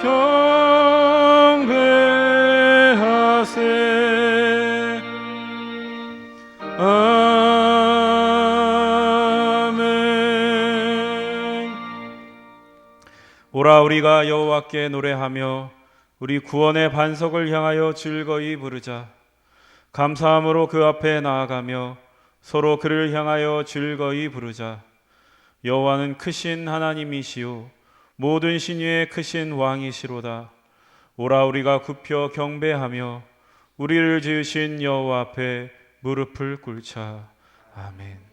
경배하세. 아멘. 오라 우리가 여호와께 노래하며 우리 구원의 반석을 향하여 즐거이 부르자. 감사함으로 그 앞에 나아가며 서로 그를 향하여 즐거이 부르자. 여호와는 크신 하나님이시요 모든 신 위에 크신 왕이시로다. 오라 우리가 굽혀 경배하며 우리를 지으신 여호와 앞에 무릎을 꿇자. 아멘.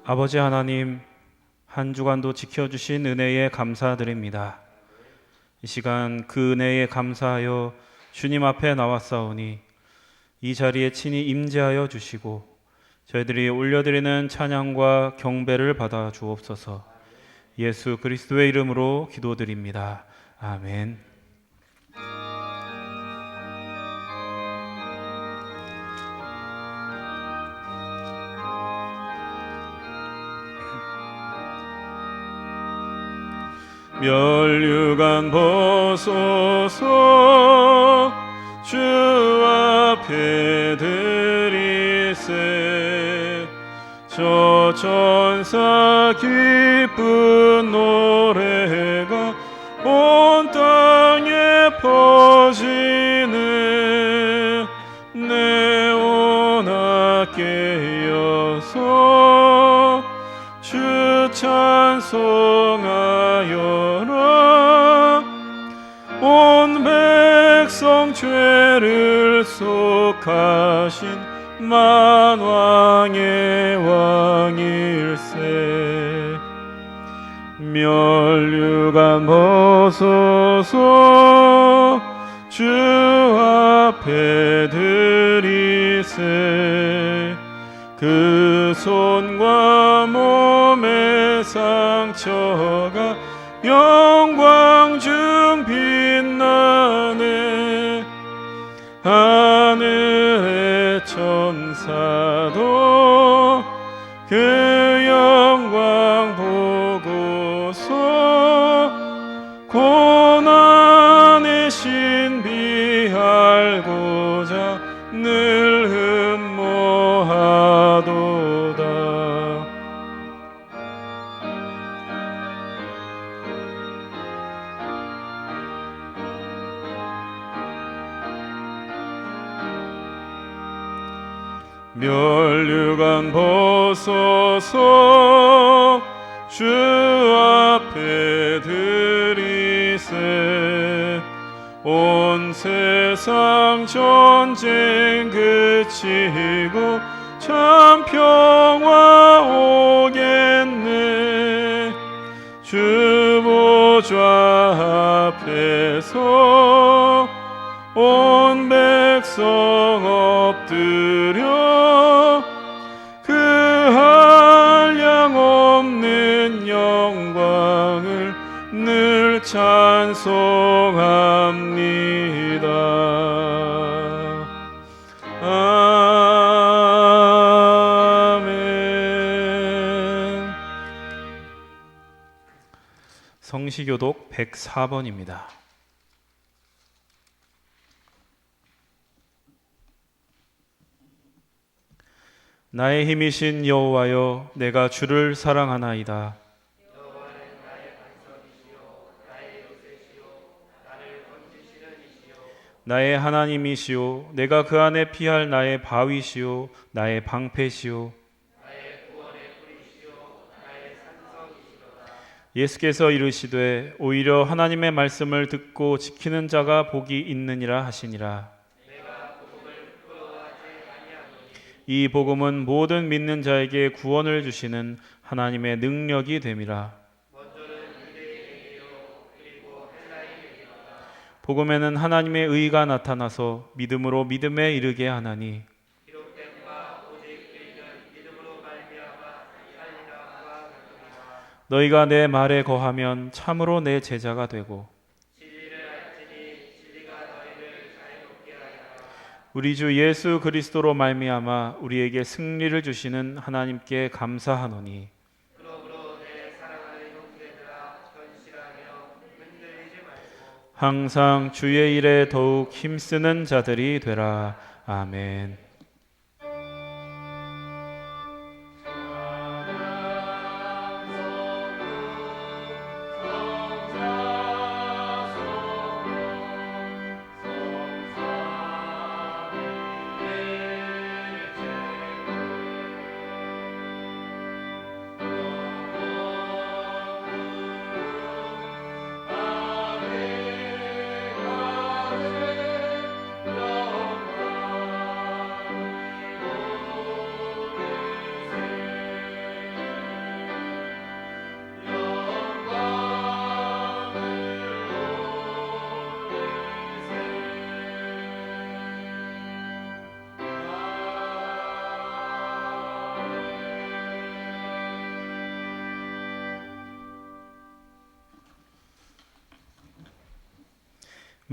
아버지 하나님, 한 주간도 지켜주신 은혜에 감사드립니다. 이 시간 그 은혜에 감사하여 주님 앞에 나왔사오니 이 자리에 친히 임재하여 주시고 저희들이 올려드리는 찬양과 경배를 받아 주옵소서. 예수 그리스도의 이름으로 기도드립니다. 아멘. 멸류관 벗소서 주 앞에 드리세. 저 천사 기쁜 노래가 온 땅에 퍼지네. 네오나 깨어서 주 찬송하여라. 온 백성 죄를 속하신 만왕의 왕일세. 멸류관 벗소서 주 앞에 드리세. 그 손과 몸의 상처가 영광 중 빛나네. 하늘의 천사도 그 영광 보고서 고난의 신비 알고자 늘 흠모하도다. 멸류관 벗소서 주 앞에 드리세. 온 세상 전쟁 그치고 참 평화 오겠네. 주 보좌 앞에서 온 백성 엎드려 그 한량 없는 영광을 늘 찬송합니다. 아멘. 성시교독 104번입니다. 나의 힘이신 여호와여, 내가 주를 사랑하나이다. 나의 하나님이시오, 내가 그 안에 피할 나의 바위시오, 나의 방패시오. 예수께서 이르시되 오히려 하나님의 말씀을 듣고 지키는 자가 복이 있느니라 하시니라. 이 복음은 모든 믿는 자에게 구원을 주시는 하나님의 능력이 됨이라. 복음에는 하나님의 의가 나타나서 믿음으로 믿음에 이르게 하나니 너희가 내 말에 거하면 참으로 내 제자가 되고 우리 주 예수 그리스도로 말미암아 우리에게 승리를 주시는 하나님께 감사하노니 항상 주의 일에 더욱 힘쓰는 자들이 되라. 아멘.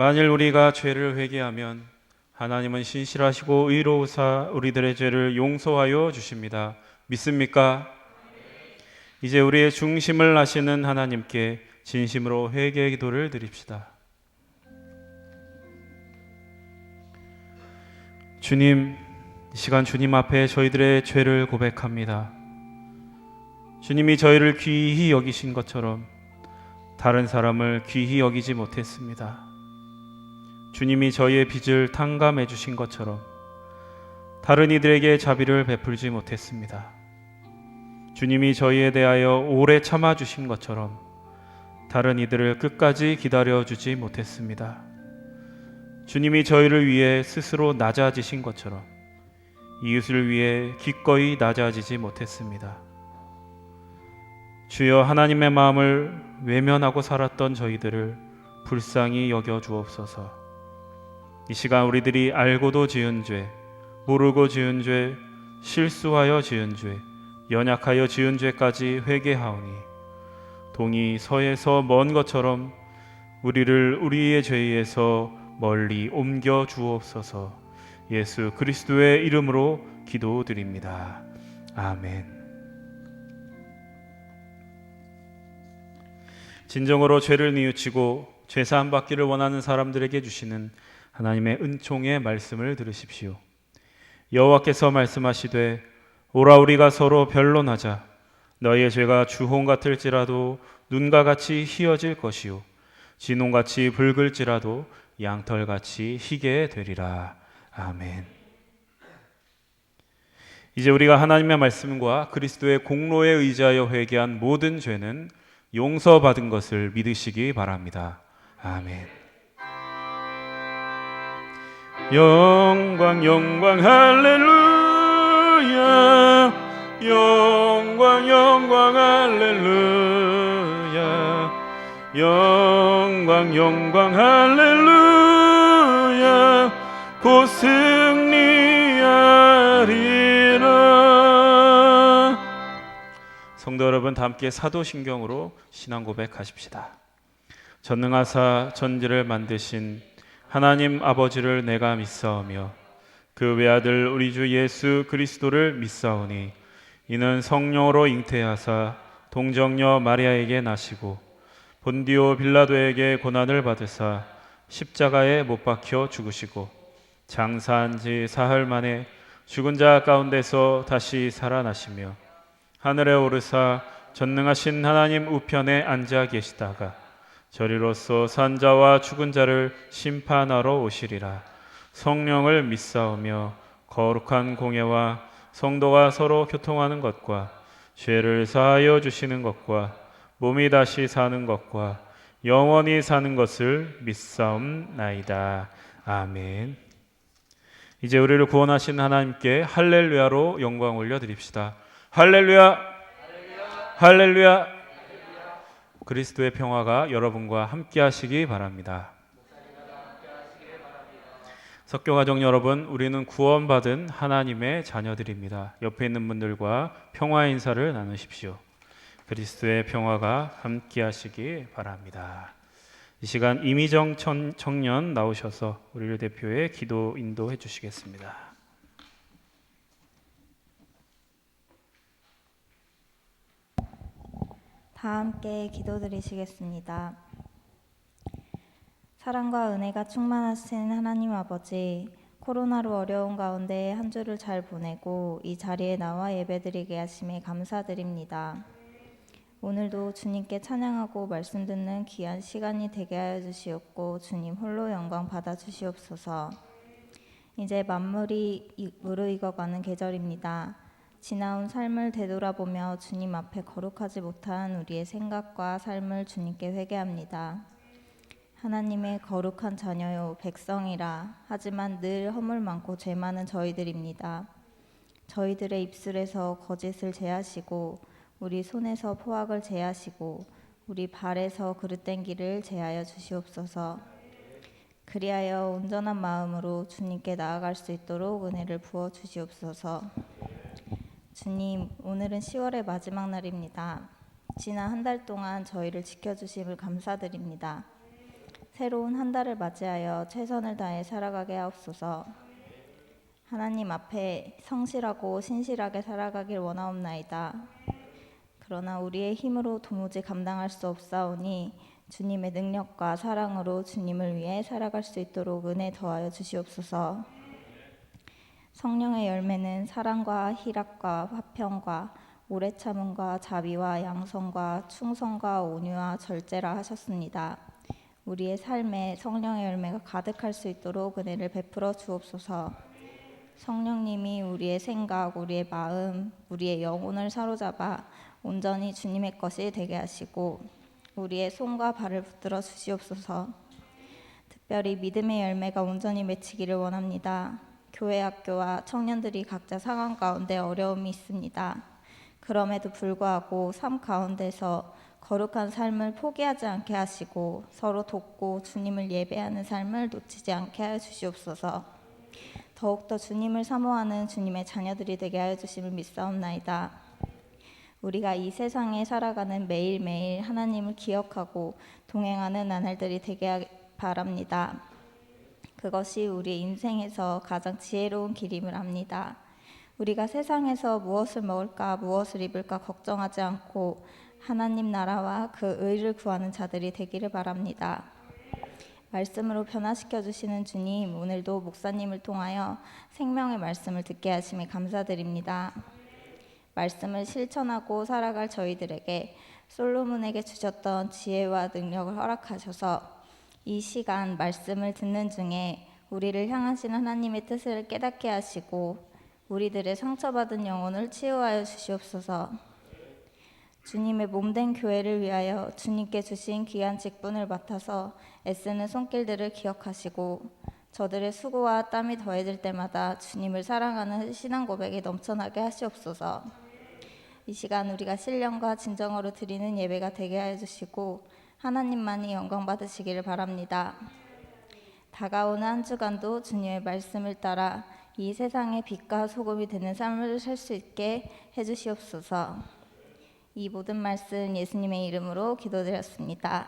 만일 우리가 죄를 회개하면 하나님은 신실하시고 의로우사 우리들의 죄를 용서하여 주십니다. 믿습니까? 이제 우리의 중심을 아시는 하나님께 진심으로 회개의 기도를 드립시다. 주님, 이 시간 주님 앞에 저희들의 죄를 고백합니다. 주님이 저희를 귀히 여기신 것처럼 다른 사람을 귀히 여기지 못했습니다. 주님이 저희의 빚을 탕감해 주신 것처럼 다른 이들에게 자비를 베풀지 못했습니다. 주님이 저희에 대하여 오래 참아 주신 것처럼 다른 이들을 끝까지 기다려 주지 못했습니다. 주님이 저희를 위해 스스로 낮아지신 것처럼 이웃을 위해 기꺼이 낮아지지 못했습니다. 주여, 하나님의 마음을 외면하고 살았던 저희들을 불쌍히 여겨 주옵소서. 이 시간 우리들이 알고도 지은 죄, 모르고 지은 죄, 실수하여 지은 죄, 연약하여 지은 죄까지 회개하오니 동이 서에서 먼 것처럼 우리를 우리의 죄에서 멀리 옮겨 주옵소서. 예수 그리스도의 이름으로 기도드립니다. 아멘. 진정으로 죄를 뉘우치고 죄사함 받기를 원하는 사람들에게 주시는 하나님의 은총의 말씀을 들으십시오. 여호와께서 말씀하시되 오라 우리가 서로 변론하자. 너희의 죄가 주홍 같을지라도 눈과 같이 희어질 것이요 진홍같이 붉을지라도 양털같이 희게 되리라. 아멘. 이제 우리가 하나님의 말씀과 그리스도의 공로에 의지하여 회개한 모든 죄는 용서받은 것을 믿으시기 바랍니다. 아멘. 영광 영광 할렐루야, 영광 영광 할렐루야, 영광 영광 할렐루야, 곧 승리하리라. 성도 여러분, 다 함께 사도신경으로 신앙 고백하십시다. 전능하사 천지를 만드신 하나님 아버지를 내가 믿사오며 그 외아들 우리 주 예수 그리스도를 믿사오니 이는 성령으로 잉태하사 동정녀 마리아에게 나시고 본디오 빌라도에게 고난을 받으사 십자가에 못 박혀 죽으시고 장사한 지 사흘 만에 죽은 자 가운데서 다시 살아나시며 하늘에 오르사 전능하신 하나님 우편에 앉아 계시다가 저리로서 산 자와 죽은 자를 심판하러 오시리라. 성령을 믿사오며 거룩한 공예와 성도가 서로 교통하는 것과 죄를 사하여 주시는 것과 몸이 다시 사는 것과 영원히 사는 것을 믿사옵나이다. 아멘. 이제 우리를 구원하신 하나님께 할렐루야로 영광 올려드립시다. 할렐루야, 할렐루야. 그리스도의 평화가 여러분과 함께 하시기 바랍니다. 석교가족 여러분, 우리는 구원받은 하나님의 자녀들입니다. 옆에 있는 분들과 평화 인사를 나누십시오. 그리스도의 평화가 함께하시기 바랍니다. 이 시간 이미정 청년 나오셔서 우리를 대표해 기도 인도해 주시겠습니다. 다 함께 기도드리시겠습니다. 사랑과 은혜가 충만하신 하나님 아버지, 코로나로 어려운 가운데 한 주를 잘 보내고 이 자리에 나와 예배드리게 하심에 감사드립니다. 오늘도 주님께 찬양하고 말씀 듣는 귀한 시간이 되게 하여 주시옵고 주님 홀로 영광 받아 주시옵소서. 이제 만물이 무르익어가는 계절입니다. 지나온 삶을 되돌아보며 주님 앞에 거룩하지 못한 우리의 생각과 삶을 주님께 회개합니다. 하나님의 거룩한 자녀요 백성이라 하지만 늘 허물 많고 죄 많은 저희들입니다. 저희들의 입술에서 거짓을 제하시고 우리 손에서 포악을 제하시고 우리 발에서 그릇된 길을 제하여 주시옵소서. 그리하여 온전한 마음으로 주님께 나아갈 수 있도록 은혜를 부어 주시옵소서. 주님, 오늘은 10월의 마지막 날입니다. 지난 한 달 동안 저희를 지켜주심을 감사드립니다. 새로운 한 달을 맞이하여 최선을 다해 살아가게 하옵소서. 하나님 앞에 성실하고 신실하게 살아가길 원하옵나이다. 그러나 우리의 힘으로 도무지 감당할 수 없사오니 주님의 능력과 사랑으로 주님을 위해 살아갈 수 있도록 은혜 더하여 주시옵소서. 성령의 열매는 사랑과 희락과 화평과 오래 참음과 자비와 양성과 충성과 온유와 절제라 하셨습니다. 우리의 삶에 성령의 열매가 가득할 수 있도록 은혜를 베풀어 주옵소서. 성령님이 우리의 생각, 우리의 마음, 우리의 영혼을 사로잡아 온전히 주님의 것이 되게 하시고 우리의 손과 발을 붙들어 주시옵소서. 특별히 믿음의 열매가 온전히 맺히기를 원합니다. 교회 학교와 청년들이 각자 상황 가운데 어려움이 있습니다. 그럼에도 불구하고 삶 가운데서 거룩한 삶을 포기하지 않게 하시고 서로 돕고 주님을 예배하는 삶을 놓치지 않게 하여 주시옵소서. 더욱더 주님을 사모하는 주님의 자녀들이 되게 하여 주심을 믿사옵나이다. 우리가 이 세상에 살아가는 매일매일 하나님을 기억하고 동행하는 나날들이 되게 하기 바랍니다. 그것이 우리 인생에서 가장 지혜로운 길임을 압니다. 우리가 세상에서 무엇을 먹을까 무엇을 입을까 걱정하지 않고 하나님 나라와 그 의를 구하는 자들이 되기를 바랍니다. 말씀으로 변화시켜 주시는 주님, 오늘도 목사님을 통하여 생명의 말씀을 듣게 하심에 감사드립니다. 말씀을 실천하고 살아갈 저희들에게 솔로몬에게 주셨던 지혜와 능력을 허락하셔서 이 시간 말씀을 듣는 중에 우리를 향하신 하나님의 뜻을 깨닫게 하시고 우리들의 상처받은 영혼을 치유하여 주시옵소서. 주님의 몸된 교회를 위하여 주님께 주신 귀한 직분을 맡아서 애쓰는 손길들을 기억하시고 저들의 수고와 땀이 더해질 때마다 주님을 사랑하는 신앙 고백이 넘쳐나게 하시옵소서. 이 시간 우리가 신령과 진정으로 드리는 예배가 되게 하여 주시고 하나님만이 영광 받으시기를 바랍니다. 다가오는 한 주간도 주님의 말씀을 따라 이 세상의 빛과 소금이 되는 삶을 살 수 있게 해주시옵소서. 이 모든 말씀 예수님의 이름으로 기도드렸습니다.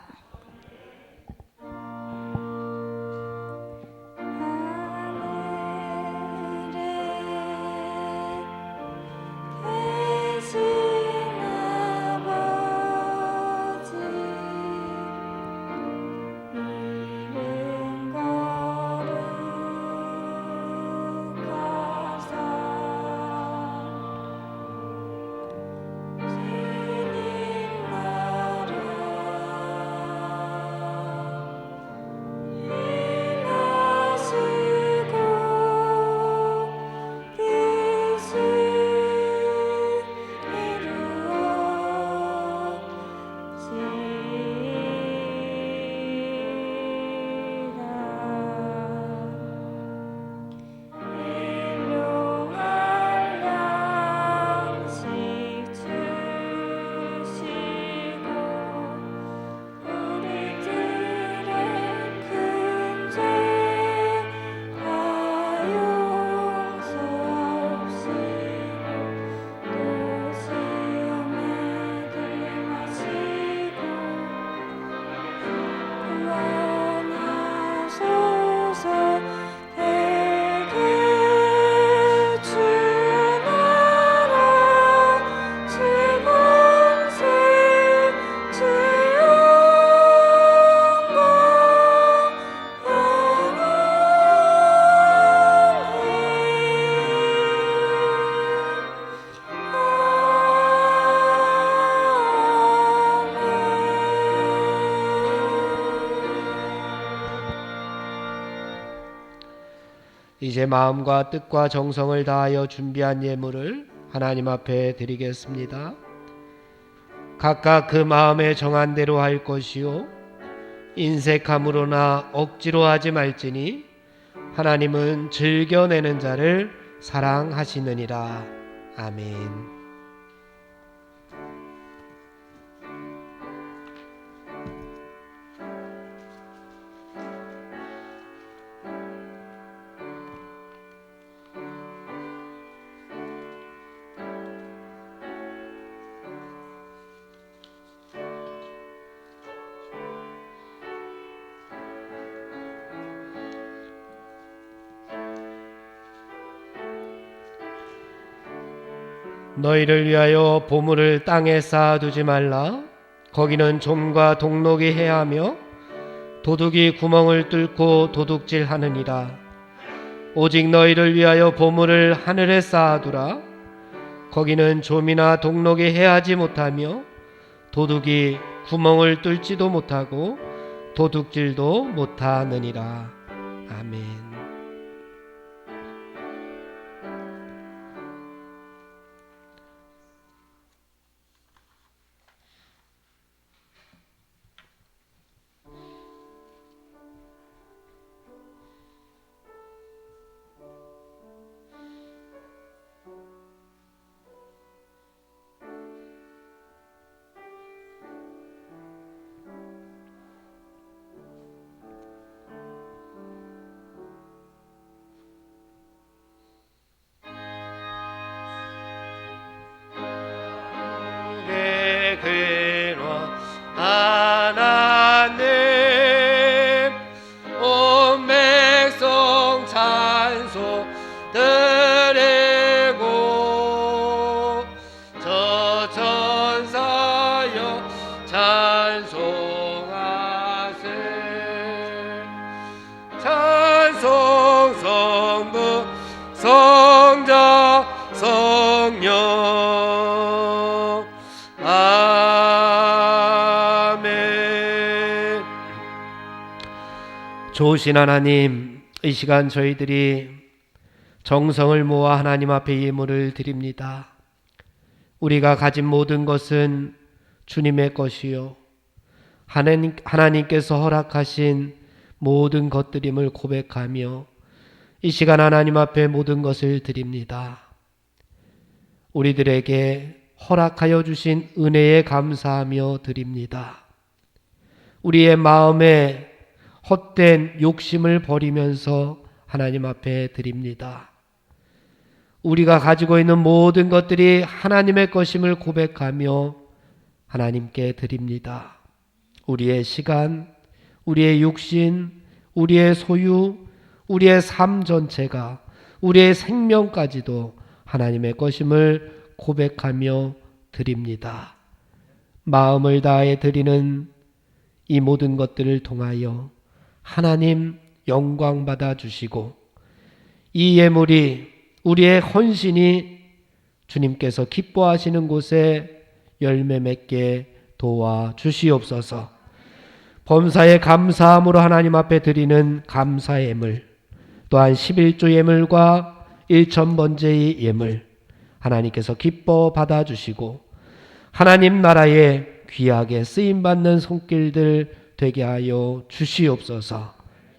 이제 마음과 뜻과 정성을 다하여 준비한 예물을 하나님 앞에 드리겠습니다. 각각 그 마음에 정한 대로 할 것이요 인색함으로나 억지로 하지 말지니 하나님은 즐겨내는 자를 사랑하시느니라. 아멘. 너희를 위하여 보물을 땅에 쌓아두지 말라. 거기는 좀과 동록이 해하며 도둑이 구멍을 뚫고 도둑질하느니라. 오직 너희를 위하여 보물을 하늘에 쌓아두라. 거기는 좀이나 동록이 해하지 못하며 도둑이 구멍을 뚫지도 못하고 도둑질도 못하느니라. 아멘. 하나님 온 백성 찬송 드리고 저 천사여 찬송하세. 찬송 성부 성자 성령 좋으신 하나님, 이 시간 저희들이 정성을 모아 하나님 앞에 예물을 드립니다. 우리가 가진 모든 것은 주님의 것이요 하나님께서 허락하신 모든 것들임을 고백하며 이 시간 하나님 앞에 모든 것을 드립니다. 우리들에게 허락하여 주신 은혜에 감사하며 드립니다. 우리의 마음에 헛된 욕심을 버리면서 하나님 앞에 드립니다. 우리가 가지고 있는 모든 것들이 하나님의 것임을 고백하며 하나님께 드립니다. 우리의 시간, 우리의 육신, 우리의 소유, 우리의 삶 전체가, 우리의 생명까지도 하나님의 것임을 고백하며 드립니다. 마음을 다해 드리는 이 모든 것들을 통하여 하나님 영광 받아 주시고 이 예물이 우리의 헌신이 주님께서 기뻐하시는 곳에 열매 맺게 도와 주시옵소서. 범사에 감사함으로 하나님 앞에 드리는 감사 예물, 또한 11조 예물과 1,000번제의 예물 하나님께서 기뻐 받아 주시고 하나님 나라에 귀하게 쓰임받는 손길들 되게 하여 주시옵소서.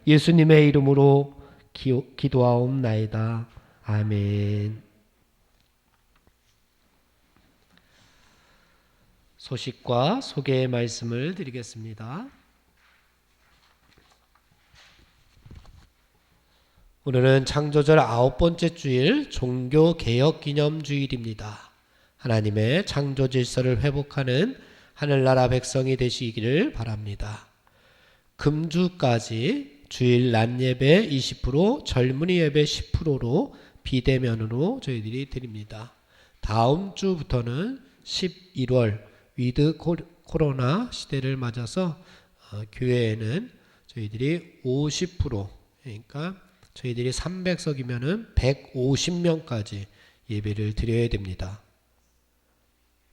예수님의 이름으로 기도하옵나이다. 아멘. 소식과 소개의 말씀을 드리겠습니다. 오늘은 창조절 9번째 주일 종교개혁기념주일입니다. 하나님의 창조 질서를 회복하는 하늘나라 백성이 되시기를 바랍니다. 금주까지 주일 낮 예배 20%, 젊은이 예배 10%로 비대면으로 저희들이 드립니다. 다음 주부터는 11월 위드 코로나 시대를 맞아서 교회에는 저희들이 50%, 그러니까 저희들이 300석이면은 150명까지 예배를 드려야 됩니다.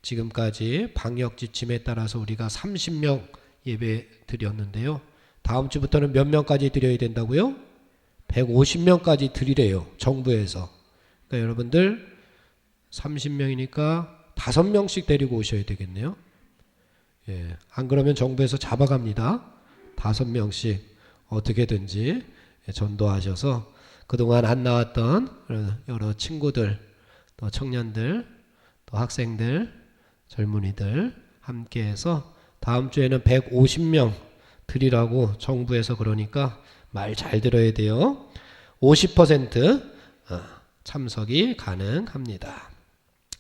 지금까지 방역 지침에 따라서 우리가 30명 예배 드렸는데요. 다음 주부터는 몇 명까지 드려야 된다고요? 150명까지 드리래요. 정부에서. 그러니까 여러분들 30명이니까 5명씩 데리고 오셔야 되겠네요. 예, 안 그러면 정부에서 잡아갑니다. 5명씩 어떻게든지 전도하셔서 그동안 안 나왔던 여러 친구들, 또 청년들, 또 학생들, 젊은이들 함께해서 다음 주에는 150명 드리라고 정부에서 그러니까 말 잘 들어야 돼요. 50% 참석이 가능합니다.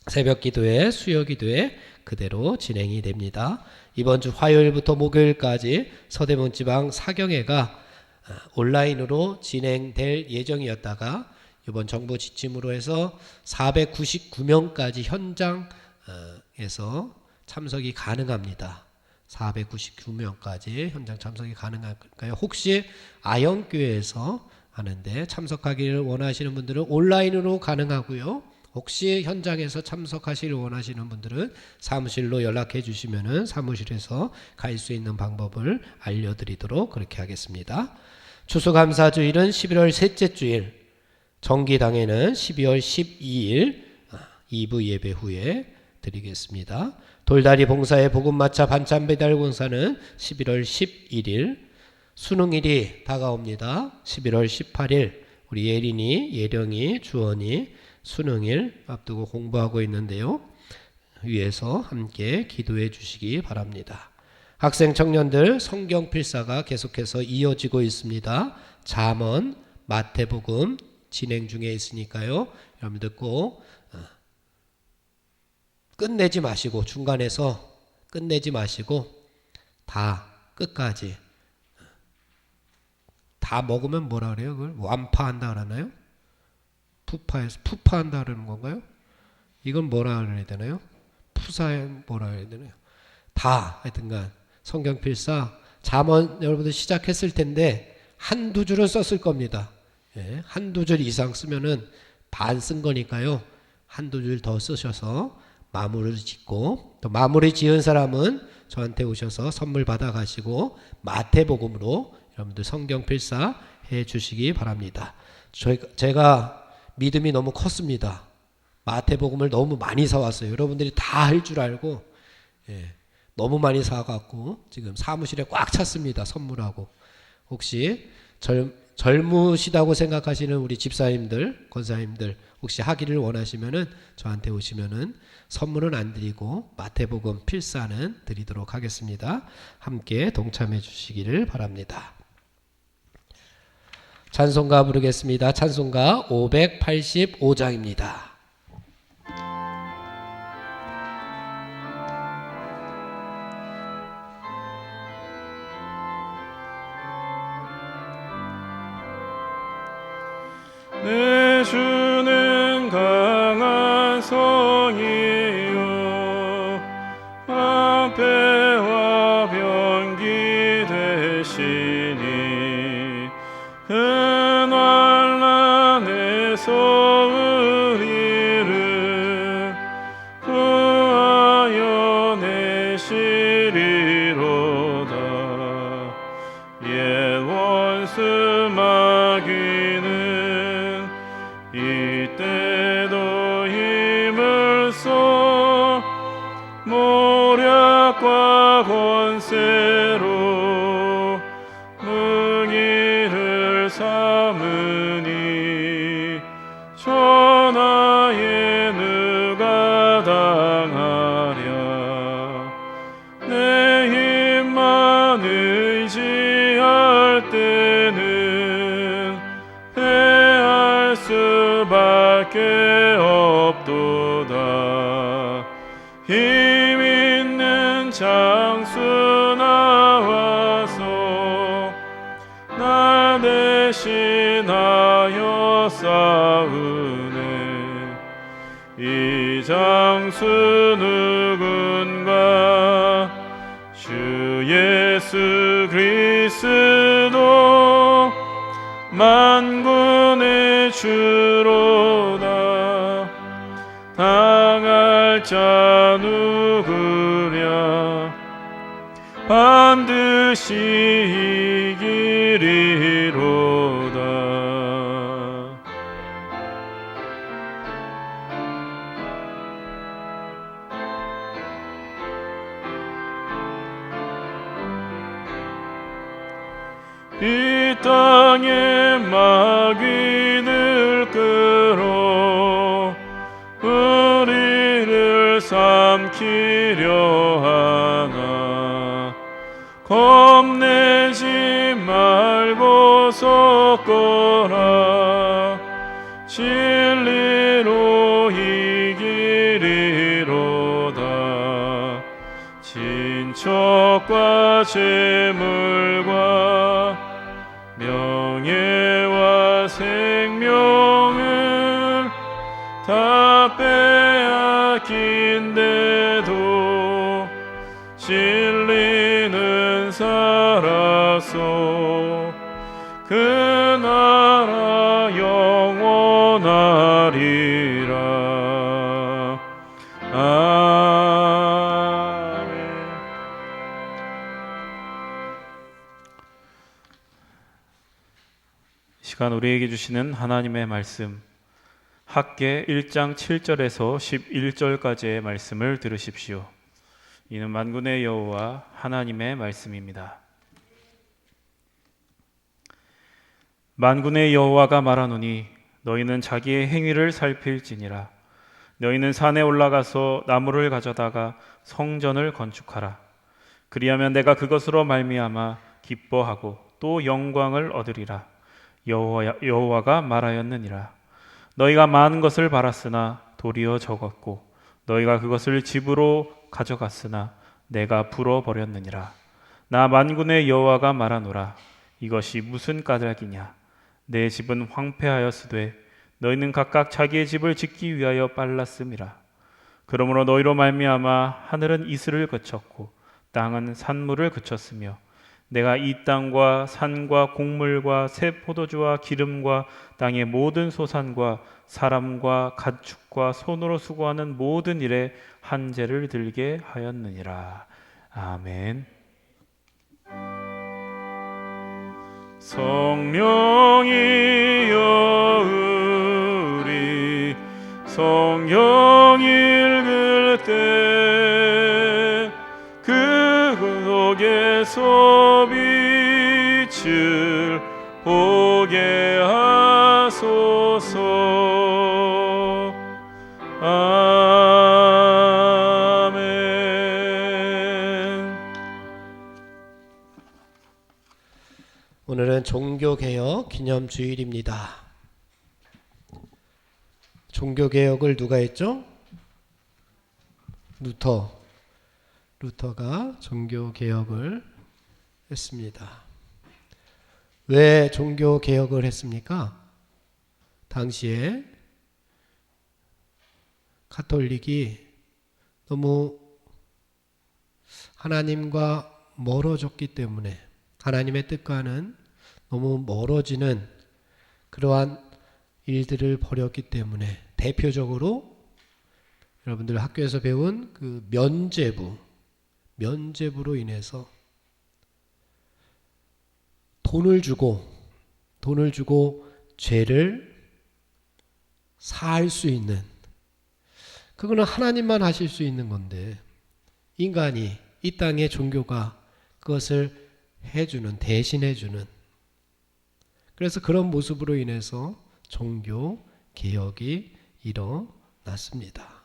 새벽 기도회, 수요 기도회 그대로 진행이 됩니다. 이번 주 화요일부터 목요일까지 서대문 지방 사경회가 온라인으로 진행될 예정이었다가 이번 정부 지침으로 해서 499명까지 현장에서 참석이 가능합니다. 499명까지 현장 참석이 가능할까요? 혹시 아영교회에서 하는데 참석하기를 원하시는 분들은 온라인으로 가능하고요. 혹시 현장에서 참석하시길 원하시는 분들은 사무실로 연락해 주시면은 사무실에서 갈 수 있는 방법을 알려드리도록 그렇게 하겠습니다. 추수감사주일은 11월 셋째 주일, 정기당회는 12월 12일 2부 예배 후에 드리겠습니다. 돌다리 봉사의 복음마차 반찬 배달 공사는 11월 11일, 수능일이 다가옵니다. 11월 18일 우리 예린이, 예령이, 주원이 수능일 앞두고 공부하고 있는데요. 위에서 함께 기도해 주시기 바랍니다. 학생 청년들 성경 필사가 계속해서 이어지고 있습니다. 잠언, 마태복음 진행 중에 있으니까요. 여러분들 꼭 끝내지 마시고, 중간에서 끝내지 마시고 다 끝까지 다 먹으면 뭐라 그래요? 그걸 완파한다 그러나요? 푸파한다 그러는 건가요? 이건 뭐라 그래야 되나요? 푸사에 뭐라 해야 되나요? 다 하여튼간 성경 필사 잠언 여러분들 시작했을 텐데 한두 줄은 썼을 겁니다. 예, 한두 줄 이상 쓰면은 반 쓴 거니까요. 한두 줄 더 쓰셔서 마무리를 짓고, 또 마무리 지은 사람은 저한테 오셔서 선물 받아 가시고 마태복음으로 여러분들 성경 필사 해 주시기 바랍니다. 제가 믿음이 너무 컸습니다. 마태복음을 너무 많이 사왔어요. 여러분들이 다 할 줄 알고 너무 많이 사갖고 지금 사무실에 꽉 찼습니다. 선물하고. 혹시 젊으시다고 생각하시는 우리 집사님들, 권사님들 혹시 하기를 원하시면은 저한테 오시면은 선물은 안 드리고 마태복음 필사는 드리도록 하겠습니다. 함께 동참해 주시기를 바랍니다. 찬송가 부르겠습니다. 찬송가 585장입니다. 내 주는 강한 성이요 방패와 병기 되시니 그 난란에서 우리를 구하여 내시리로다. 옛 원수 마귀는 이때도 힘을 써 모략과 권세로 무기를 삼으니 전하에 누가 당하랴. 내 힘만 의지할 때는 패할 수밖에 없도다. 힘 있는 장수 나와서 나 대신하여 싸우네. 이 장수 누군가 주 예수 그리스도 만군의 주로다. 당할 자 누구랴. 반드시 이기리로다. 악인을 끌어 우리를 삼키려 하나 겁내지 말고 섰거라 진리로 이기리로다 친척과 재물과 명예와 생명을 다 빼앗긴데도 진리는 살아서 그 나라 영원하리라. 아멘. 시간 우리에게 주시는 하나님의 말씀 학개 1장 7절에서 11절까지의 말씀을 들으십시오. 이는 만군의 여호와 하나님의 말씀입니다. 만군의 여호와가 말하노니 너희는 자기의 행위를 살필지니라. 너희는 산에 올라가서 나무를 가져다가 성전을 건축하라. 그리하면 내가 그것으로 말미암아 기뻐하고 또 영광을 얻으리라. 여호와가 말하였느니라. 너희가 많은 것을 바랐으나 도리어 적었고 너희가 그것을 집으로 가져갔으나 내가 불어버렸느니라. 나 만군의 여호와가 말하노라. 이것이 무슨 까닭이냐? 내 집은 황폐하였으되 너희는 각각 자기의 집을 짓기 위하여 빨랐음이라. 그러므로 너희로 말미암아 하늘은 이슬을 그쳤고 땅은 산물을 그쳤으며 내가 이 땅과 산과 곡물과 새 포도주와 기름과 땅의 모든 소산과 사람과 가축과 손으로 수고하는 모든 일에 한재를 들게 하였느니라. 아멘. 성령이여 우리 성경 읽을 때 그곳에서 빛을 보게 하소서. 아멘. 오늘은 종교개혁 기념주일입니다. 종교개혁을 누가 했죠? 루터가 종교개혁을 했습니다. 왜 종교개혁을 했습니까? 당시에 가톨릭이 너무 하나님과 멀어졌기 때문에 하나님의 뜻과는 너무 멀어지는 그러한 일들을 벌였기 때문에 대표적으로 여러분들 학교에서 배운 그 면죄부로 인해서 돈을 주고 죄를 사할 수 있는, 그거는 하나님만 하실 수 있는 건데 인간이, 이 땅의 종교가 그것을 대신해주는, 그래서 그런 모습으로 인해서 종교 개혁이 일어났습니다.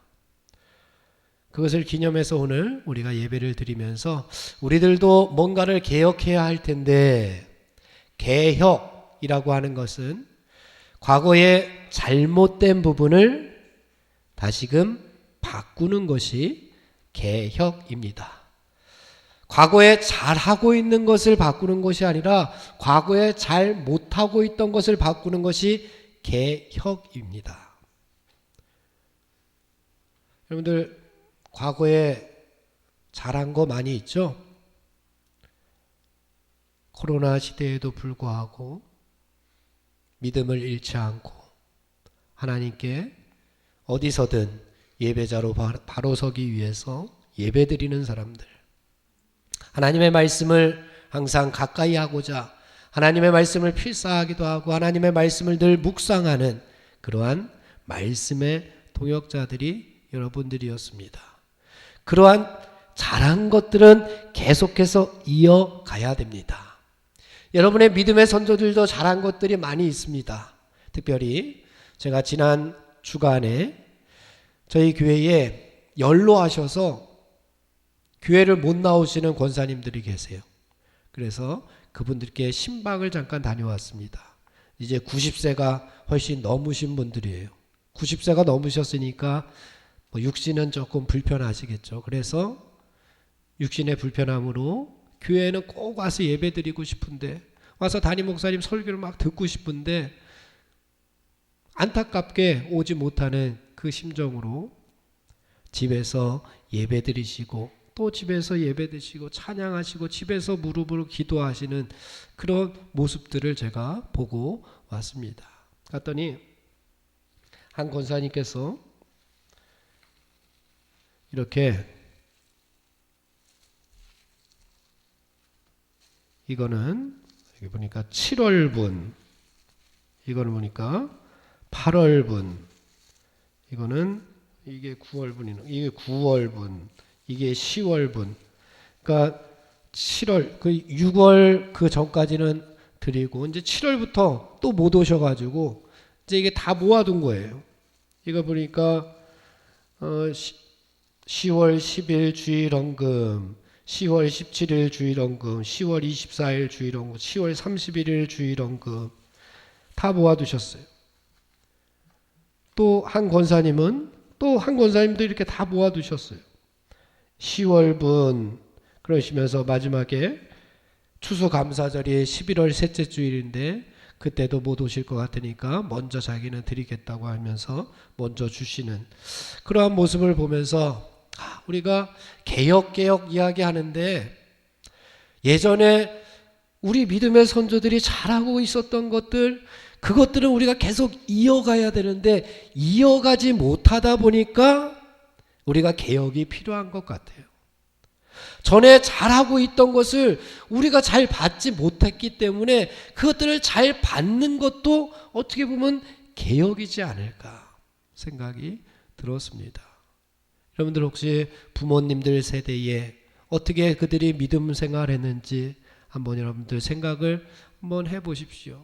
그것을 기념해서 오늘 우리가 예배를 드리면서 우리들도 뭔가를 개혁해야 할 텐데, 개혁이라고 하는 것은 과거의 잘못된 부분을 다시금 바꾸는 것이 개혁입니다. 과거에 잘하고 있는 것을 바꾸는 것이 아니라 과거에 잘 못하고 있던 것을 바꾸는 것이 개혁입니다. 여러분들 과거에 잘한 거 많이 있죠? 코로나 시대에도 불구하고 믿음을 잃지 않고 하나님께 어디서든 예배자로 바로 서기 위해서 예배드리는 사람들, 하나님의 말씀을 항상 가까이 하고자 하나님의 말씀을 필사하기도 하고 하나님의 말씀을 늘 묵상하는 그러한 말씀의 동역자들이 여러분들이었습니다. 그러한 잘한 것들은 계속해서 이어가야 됩니다. 여러분의 믿음의 선조들도 잘한 것들이 많이 있습니다. 특별히 제가 지난 주간에 저희 교회에 연로하셔서 교회를 못 나오시는 권사님들이 계세요. 그래서 그분들께 신방을 잠깐 다녀왔습니다. 이제 90세가 훨씬 넘으신 분들이에요. 90세가 넘으셨으니까 뭐 육신은 조금 불편하시겠죠. 그래서 육신의 불편함으로 교회에는 꼭 와서 예배 드리고 싶은데, 와서 담임 목사님 설교를 막 듣고 싶은데 안타깝게 오지 못하는 그 심정으로 집에서 예배 드리시고 또 집에서 예배 드시고 찬양하시고 집에서 무릎으로 기도하시는 그런 모습들을 제가 보고 왔습니다. 갔더니 한 권사님께서 이렇게, 이거는 여기 보니까 7월분, 이거는 보니까 8월분, 이거는 이게 9월분이네. 이게 9월분, 이게 10월분. 그러니까 7월, 그 6월 그 전까지는 드리고 이제 7월부터 또 못 오셔가지고 이제 이게 다 모아둔 거예요. 이거 보니까 10월 10일 주일헌금, 10월 17일 주일헌금, 10월 24일 주일헌금, 10월 31일 주일헌금 다 모아두셨어요. 또 한 권사님은 또 한 권사님도 이렇게 다 모아두셨어요. 10월분 그러시면서 마지막에 추수감사절이 11월 셋째 주일인데 그때도 못 오실 것 같으니까 먼저 자기는 드리겠다고 하면서 먼저 주시는 그러한 모습을 보면서 우리가 개혁 이야기하는데 예전에 우리 믿음의 선조들이 잘하고 있었던 것들, 그것들은 우리가 계속 이어가야 되는데 이어가지 못하다 보니까 우리가 개혁이 필요한 것 같아요. 전에 잘하고 있던 것을 우리가 잘 받지 못했기 때문에 그것들을 잘 받는 것도 어떻게 보면 개혁이지 않을까 생각이 들었습니다. 여러분들 혹시 부모님들 세대에 어떻게 그들이 믿음 생활했는지 한번 여러분들 생각을 한번 해보십시오.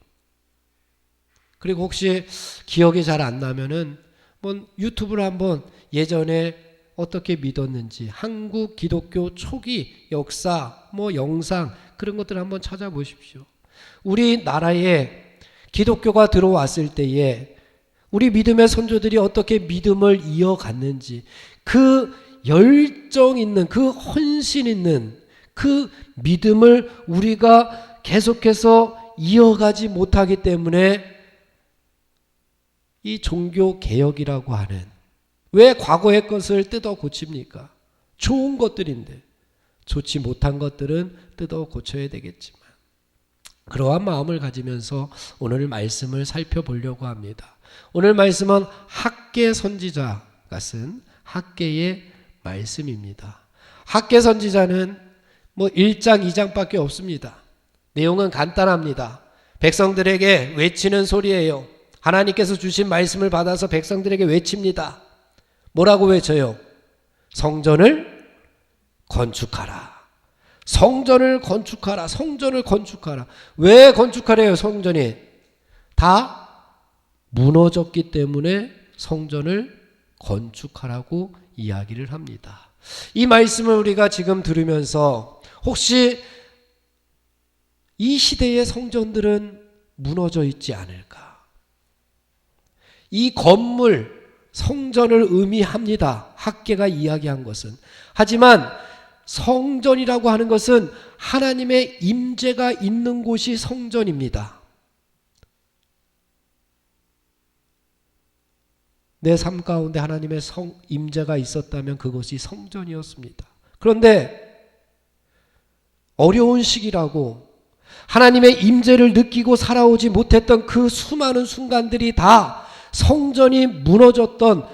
그리고 혹시 기억이 잘 안 나면은 한번 유튜브로 한번 예전에 어떻게 믿었는지 한국 기독교 초기 역사 뭐 영상 그런 것들 한번 찾아보십시오. 우리나라에 기독교가 들어왔을 때에 우리 믿음의 선조들이 어떻게 믿음을 이어갔는지 그 열정 있는 그 헌신 있는 그 믿음을 우리가 계속해서 이어가지 못하기 때문에 이 종교 개혁이라고 하는, 왜 과거의 것을 뜯어 고칩니까? 좋은 것들인데 좋지 못한 것들은 뜯어 고쳐야 되겠지만 그러한 마음을 가지면서 오늘 말씀을 살펴보려고 합니다. 오늘 말씀은 학개 선지자가 쓴 학개의 말씀입니다. 학개 선지자는 뭐 1장 2장밖에 없습니다. 내용은 간단합니다. 백성들에게 외치는 소리예요. 하나님께서 주신 말씀을 받아서 백성들에게 외칩니다. 뭐라고 외쳐요? 성전을 건축하라. 성전을 건축하라. 성전을 건축하라. 왜 건축하래요? 성전이 다 무너졌기 때문에 성전을 건축하라고 이야기를 합니다. 이 말씀을 우리가 지금 들으면서 혹시 이 시대의 성전들은 무너져 있지 않을까? 이 건물, 성전을 의미합니다. 학개가 이야기한 것은. 하지만 성전이라고 하는 것은 하나님의 임재가 있는 곳이 성전입니다. 내 삶 가운데 하나님의 임재가 있었다면 그것이 성전이었습니다. 그런데 어려운 시기라고 하나님의 임재를 느끼고 살아오지 못했던 그 수많은 순간들이 다 성전이 무너졌던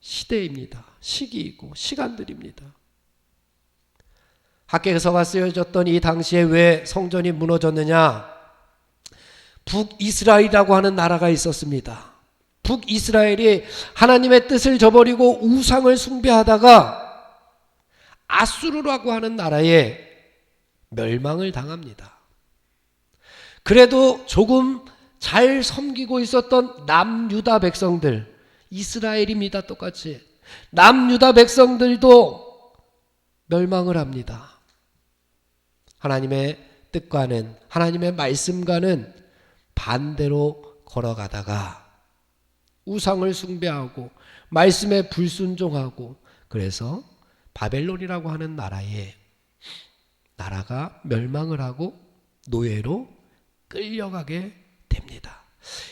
시대입니다. 시기이고 시간들입니다. 학개서가 쓰여졌던 이 당시에 왜 성전이 무너졌느냐? 북이스라엘이라고 하는 나라가 있었습니다. 북이스라엘이 하나님의 뜻을 저버리고 우상을 숭배하다가 아수르라고 하는 나라에 멸망을 당합니다. 그래도 조금 잘 섬기고 있었던 남유다 백성들, 이스라엘입니다. 똑같이 남유다 백성들도 멸망을 합니다. 하나님의 뜻과는, 하나님의 말씀과는 반대로 걸어가다가 우상을 숭배하고 말씀에 불순종하고, 그래서 바벨론이라고 하는 나라가 멸망을 하고 노예로 끌려가게 됩니다.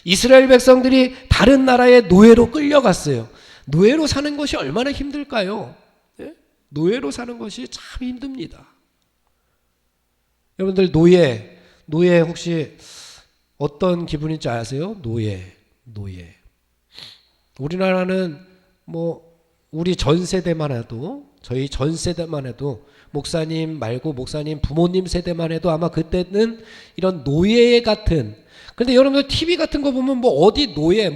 이스라엘 백성들이 다른 나라의 노예로 끌려갔어요. 노예로 사는 것이 얼마나 힘들까요? 네? 노예로 사는 것이 참 힘듭니다. 여러분들 노예 혹시 어떤 기분인지 아세요? 노예. 우리나라는 우리 전 세대만 해도, 저희 전 세대만 해도, 목사님 말고 목사님 부모님 세대만 해도 아마 그때는 이런 노예 같은, 근데 여러분들 TV 같은 거 보면 어디 노예,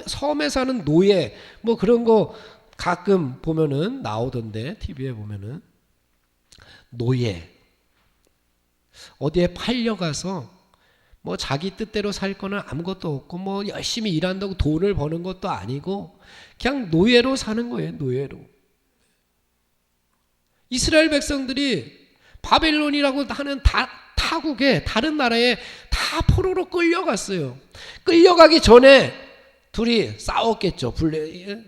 섬에 사는 노예, 그런 거 가끔 보면은 나오던데, TV에 보면은 노예 어디에 팔려가서 자기 뜻대로 살 거는 아무것도 없고 열심히 일한다고 돈을 버는 것도 아니고 그냥 노예로 사는 거예요. 노예로. 이스라엘 백성들이 바벨론이라고 하는 타국에, 다른 나라에 다 포로로 끌려갔어요. 끌려가기 전에 둘이 싸웠겠죠.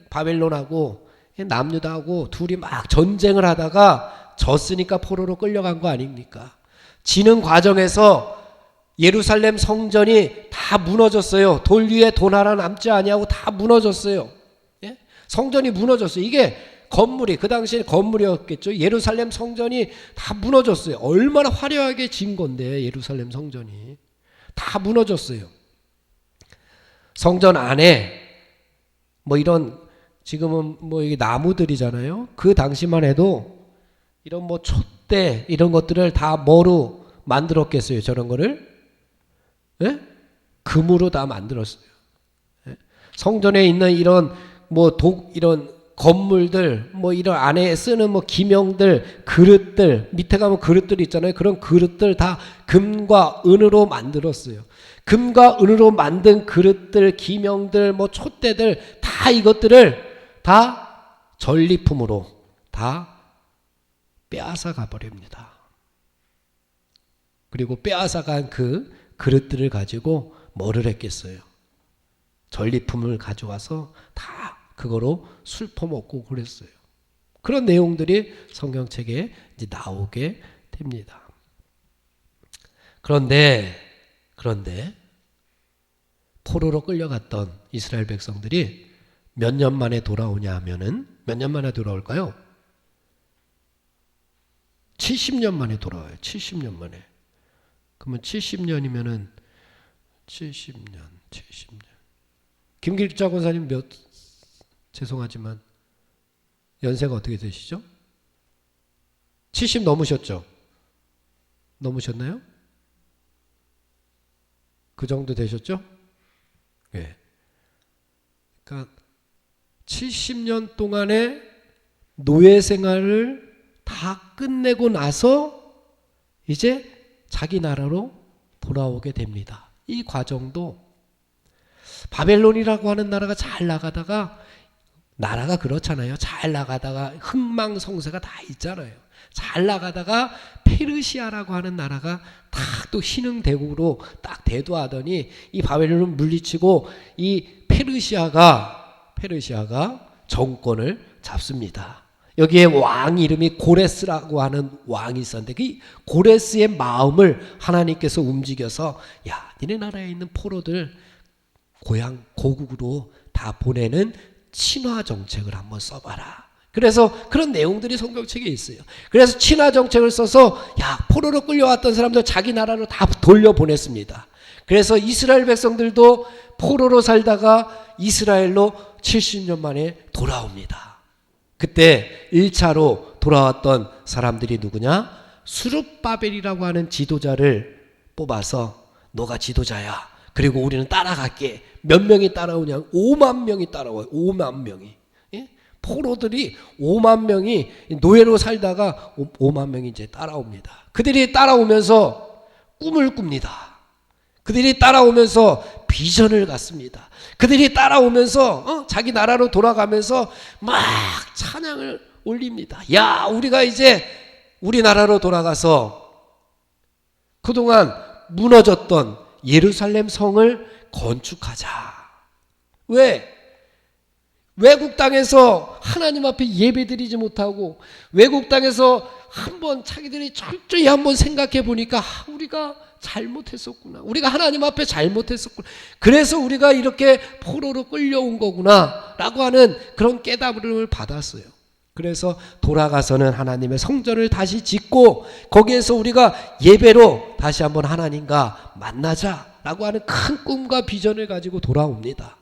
바벨론하고 남유다하고 둘이 막 전쟁을 하다가 졌으니까 포로로 끌려간 거 아닙니까? 지는 과정에서 예루살렘 성전이 다 무너졌어요. 돌 위에 돈 하나 남지 아니하고 다 무너졌어요. 예? 성전이 무너졌어요. 이게 건물이, 그 당시에 건물이었겠죠. 예루살렘 성전이 다 무너졌어요. 얼마나 화려하게 진 건데, 예루살렘 성전이 다 무너졌어요. 성전 안에 이런, 지금은 이게 나무들이잖아요. 그 당시만 해도 이런 촛대 이런 것들을 다 뭐로 만들었겠어요? 저런 거를? 예? 금으로 다 만들었어요. 예? 성전에 있는 이런 이런 건물들, 이런 안에 쓰는 기명들, 그릇들, 밑에 가면 그릇들 있잖아요. 그런 그릇들 다 금과 은으로 만들었어요. 금과 은으로 만든 그릇들, 기명들, 촛대들 다 이것들을 다 전리품으로 다 빼앗아 가버립니다. 그리고 빼앗아간 그 그릇들을 가지고 뭐를 했겠어요? 전리품을 가져와서 다 그거로 술 퍼먹고 그랬어요. 그런 내용들이 성경책에 이제 나오게 됩니다. 그런데 포로로 끌려갔던 이스라엘 백성들이 몇 년 만에 돌아오냐 하면은, 몇 년 만에 돌아올까요? 70년 만에 돌아와요. 70년 만에. 그러면 70년이면은 70년. 김길자 권사님 죄송하지만 연세가 어떻게 되시죠? 70 넘으셨죠? 넘으셨나요? 그 정도 되셨죠? 예. 그러니까 70년 동안의 노예 생활을 다 끝내고 나서 이제 자기 나라로 돌아오게 됩니다. 이 과정도 바벨론이라고 하는 나라가 잘 나가다가, 나라가 그렇잖아요. 잘 나가다가 흥망성쇠가 다 있잖아요. 잘 나가다가 페르시아라고 하는 나라가 딱 또 신흥대국으로 딱 대두하더니 이 바벨론을 물리치고 이 페르시아가 정권을 잡습니다. 여기에 왕 이름이 고레스라고 하는 왕이 있었는데, 그 고레스의 마음을 하나님께서 움직여서, 야, 니네 나라에 있는 포로들 고향 고국으로 다 보내는 친화 정책을 한번 써봐라. 그래서 그런 내용들이 성경책에 있어요. 그래서 친화 정책을 써서 포로로 끌려왔던 사람들 자기 나라로 다 돌려보냈습니다. 그래서 이스라엘 백성들도 포로로 살다가 이스라엘로 70년 만에 돌아옵니다. 그때 1차로 돌아왔던 사람들이 누구냐? 수룹바벨이라고 하는 지도자를 뽑아서 너가 지도자야. 그리고 우리는 따라갈게. 몇 명이 따라오냐? 5만 명이 따라와요. 5만 명이. 예? 포로들이 5만 명이 노예로 살다가 5만 명이 이제 따라옵니다. 그들이 따라오면서 꿈을 꿉니다. 그들이 따라오면서 비전을 갖습니다. 그들이 따라오면서 자기 나라로 돌아가면서 막 찬양을 올립니다. 야, 우리가 이제 우리나라로 돌아가서 그동안 무너졌던 예루살렘 성을 건축하자. 왜? 외국 땅에서 하나님 앞에 예배드리지 못하고 외국 땅에서 한번 자기들이 철저히 한번 생각해 보니까 우리가 잘못했었구나. 우리가 하나님 앞에 잘못했었구나. 그래서 우리가 이렇게 포로로 끌려온 거구나 라고 하는 그런 깨달음을 받았어요. 그래서 돌아가서는 하나님의 성전을 다시 짓고 거기에서 우리가 예배로 다시 한번 하나님과 만나자라고 하는 큰 꿈과 비전을 가지고 돌아옵니다.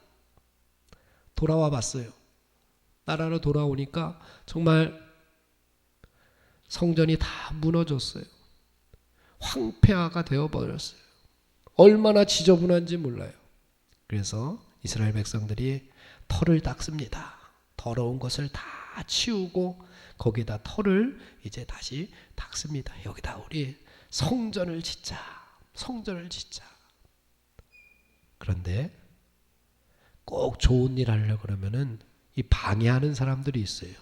돌아와 봤어요. 나라로 돌아오니까 정말 성전이 다 무너졌어요. 황폐화가 되어버렸어요. 얼마나 지저분한지 몰라요. 그래서 이스라엘 백성들이 터를 닦습니다. 더러운 것을 다 치우고 거기다 터를 이제 다시 닦습니다. 여기다 우리 성전을 짓자. 성전을 짓자. 그런데 꼭 좋은 일 하려고 그러면은 이 방해하는 사람들이 있어요.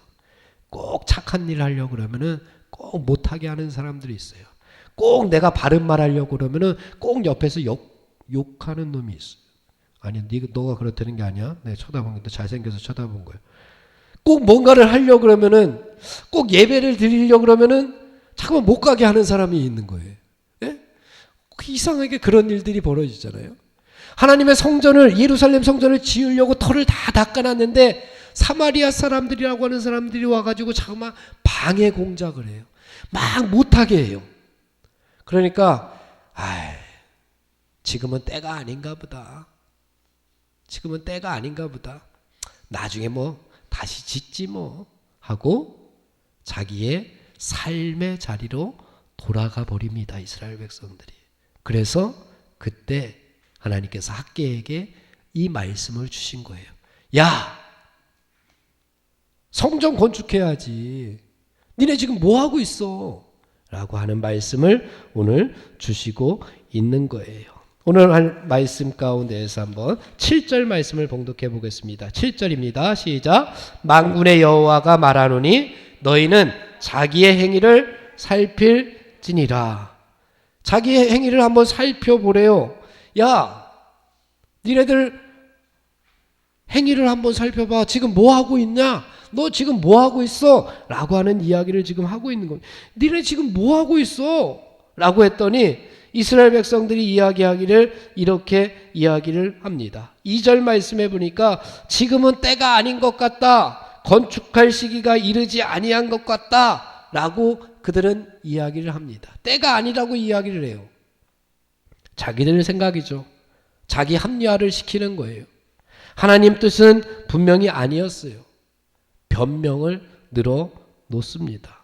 꼭 착한 일 하려고 그러면은 꼭 못하게 하는 사람들이 있어요. 꼭 내가 바른 말 하려고 그러면은 꼭 옆에서 욕하는 놈이 있어요. 아니, 너가 그렇다는 게 아니야. 내가 쳐다본 건데 잘생겨서 쳐다본 거예요. 꼭 뭔가를 하려고 그러면은 꼭 예배를 드리려고 그러면은 잠깐만 못 가게 하는 사람이 있는 거예요. 예? 이상하게 그런 일들이 벌어지잖아요. 하나님의 성전을 예루살렘 성전을 지으려고 터를 다 닦아놨는데 사마리아 사람들이라고 하는 사람들이 와가지고 잠깐만 방해 공작을 해요. 막 못하게 해요. 그러니까 지금은 때가 아닌가 보다. 지금은 때가 아닌가 보다. 나중에 뭐 다시 짓지 뭐 하고 자기의 삶의 자리로 돌아가 버립니다. 이스라엘 백성들이. 그래서 그때 하나님께서 학개에게 이 말씀을 주신 거예요. 야, 성전 건축해야지. 니네 지금 뭐 하고 있어? 라고 하는 말씀을 오늘 주시고 있는 거예요. 오늘 한 말씀 가운데에서 한번 7절 말씀을 봉독해 보겠습니다. 7절입니다. 시작. 만군의 여호와가 말하노니 너희는 자기의 행위를 살필지니라. 자기의 행위를 한번 살펴보래요. 야, 니네들 행위를 한번 살펴봐. 지금 뭐 하고 있냐? 너 지금 뭐 하고 있어? 라고 하는 이야기를 지금 하고 있는 겁니다. 니네 지금 뭐 하고 있어? 라고 했더니 이스라엘 백성들이 이야기하기를 이렇게 이야기를 합니다. 2절 말씀해 보니까 지금은 때가 아닌 것 같다. 건축할 시기가 이르지 아니한 것 같다. 라고 그들은 이야기를 합니다. 때가 아니라고 이야기를 해요. 자기들 생각이죠. 자기 합리화를 시키는 거예요. 하나님 뜻은 분명히 아니었어요. 변명을 늘어 놓습니다.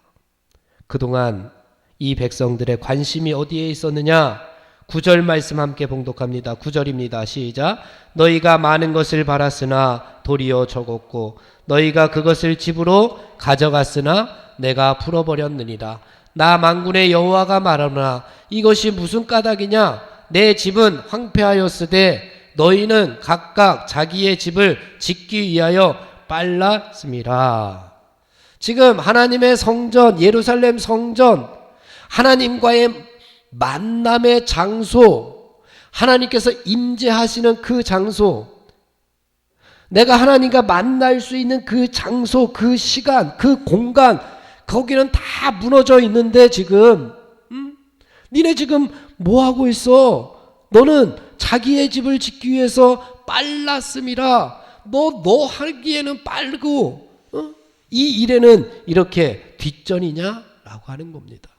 그동안 이 백성들의 관심이 어디에 있었느냐? 9절 말씀 함께 봉독합니다. 9절입니다. 시작. 너희가 많은 것을 바랐으나 도리어 적었고 너희가 그것을 집으로 가져갔으나 내가 풀어버렸느니라. 나 만군의 여호와가 말하노라. 이것이 무슨 까닭이냐? 내 집은 황폐하였으되 너희는 각각 자기의 집을 짓기 위하여 빨랐음이라. 지금 하나님의 성전, 예루살렘 성전, 하나님과의 만남의 장소, 하나님께서 임재하시는 그 장소, 내가 하나님과 만날 수 있는 그 장소, 그 시간, 그 공간, 거기는 다 무너져 있는데 지금 니네 지금 뭐 하고 있어? 너는 자기의 집을 짓기 위해서 빨랐음이라. 너 하기에는 빠르고 이 일에는 이렇게 뒷전이냐? 라고 하는 겁니다.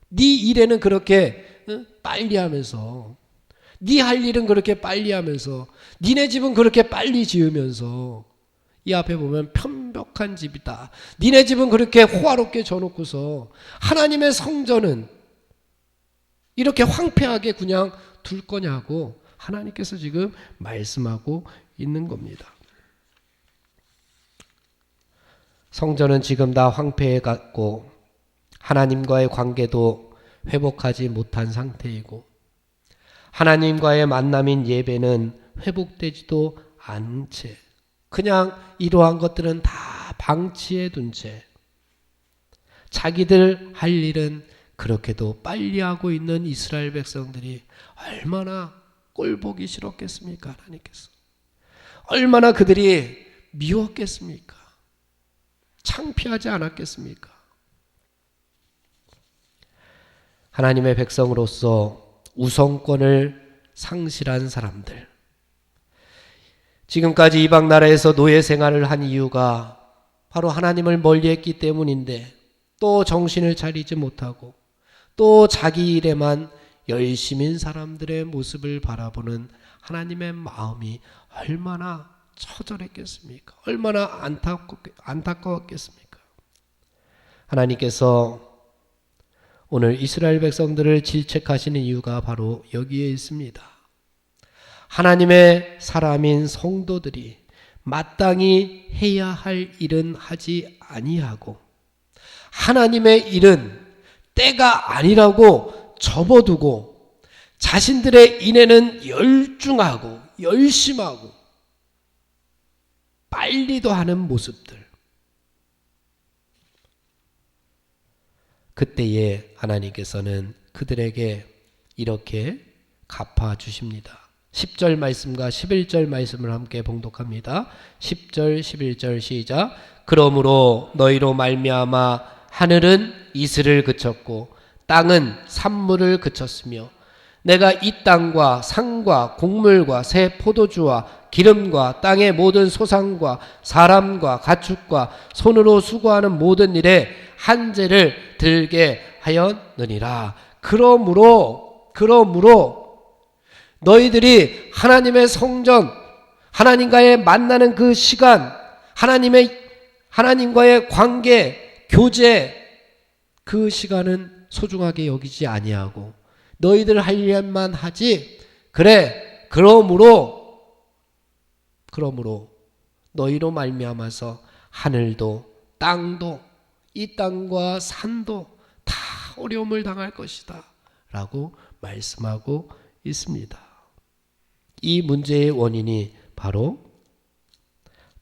네 일에는 그렇게 빨리 하면서, 네 할 일은 그렇게 빨리 하면서, 니네 집은 그렇게 빨리 지으면서, 이 앞에 보면 편벽한 집이다. 니네 집은 그렇게 호화롭게 져놓고서 하나님의 성전은 이렇게 황폐하게 그냥 둘 거냐고 하나님께서 지금 말씀하고 있는 겁니다. 성전은 지금 다 황폐해 갔고 하나님과의 관계도 회복하지 못한 상태이고 하나님과의 만남인 예배는 회복되지도 않은 채 그냥 이러한 것들은 다 방치해 둔 채 자기들 할 일은 그렇게도 빨리 하고 있는 이스라엘 백성들이 얼마나 꼴보기 싫었겠습니까? 하나님께서 얼마나 그들이 미웠겠습니까? 창피하지 않았겠습니까? 하나님의 백성으로서 우선권을 상실한 사람들, 지금까지 이방 나라에서 노예 생활을 한 이유가 바로 하나님을 멀리했기 때문인데 또 정신을 차리지 못하고 또 자기 일에만 열심인 사람들의 모습을 바라보는 하나님의 마음이 얼마나 처절했겠습니까? 얼마나 안타까웠겠습니까? 하나님께서 오늘 이스라엘 백성들을 질책하시는 이유가 바로 여기에 있습니다. 하나님의 사람인 성도들이 마땅히 해야 할 일은 하지 아니하고 하나님의 일은 때가 아니라고 접어두고 자신들의 일에는 열중하고 열심하고 빨리도 하는 모습들, 그때에 하나님께서는 그들에게 이렇게 갚아주십니다. 10절 말씀과 11절 말씀을 함께 봉독합니다. 10절 11절 시작. 그러므로 너희로 말미암아 하늘은 이슬을 그쳤고 땅은 산물을 그쳤으며 내가 이 땅과 산과 곡물과 새 포도주와 기름과 땅의 모든 소산과 사람과 가축과 손으로 수고하는 모든 일에 한재를 들게 하였느니라. 그러므로 너희들이 하나님의 성전, 하나님과의 만나는 그 시간, 하나님과의 관계, 교제, 그 시간은 소중하게 여기지 아니하고 너희들 할 일만 하지. 그래, 그러므로 너희로 말미암아서 하늘도 땅도 이 땅과 산도 다 어려움을 당할 것이다 라고 말씀하고 있습니다. 이 문제의 원인이 바로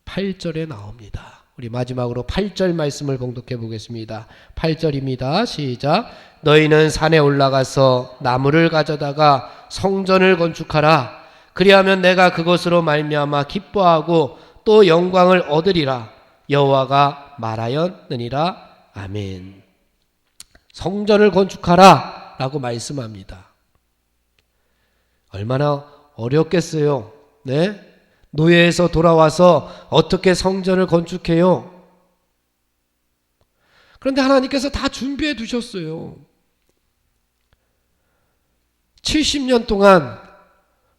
8절에 나옵니다. 우리 마지막으로 8절 말씀을 봉독해 보겠습니다. 8절입니다. 시작. 너희는 산에 올라가서 나무를 가져다가 성전을 건축하라. 그리하면 내가 그것으로 말미암아 기뻐하고 또 영광을 얻으리라. 여호와가 말하였느니라. 아멘. 성전을 건축하라 라고 말씀합니다. 얼마나 어렵겠어요. 네? 노예에서 돌아와서 어떻게 성전을 건축해요? 그런데 하나님께서 다 준비해 두셨어요. 70년 동안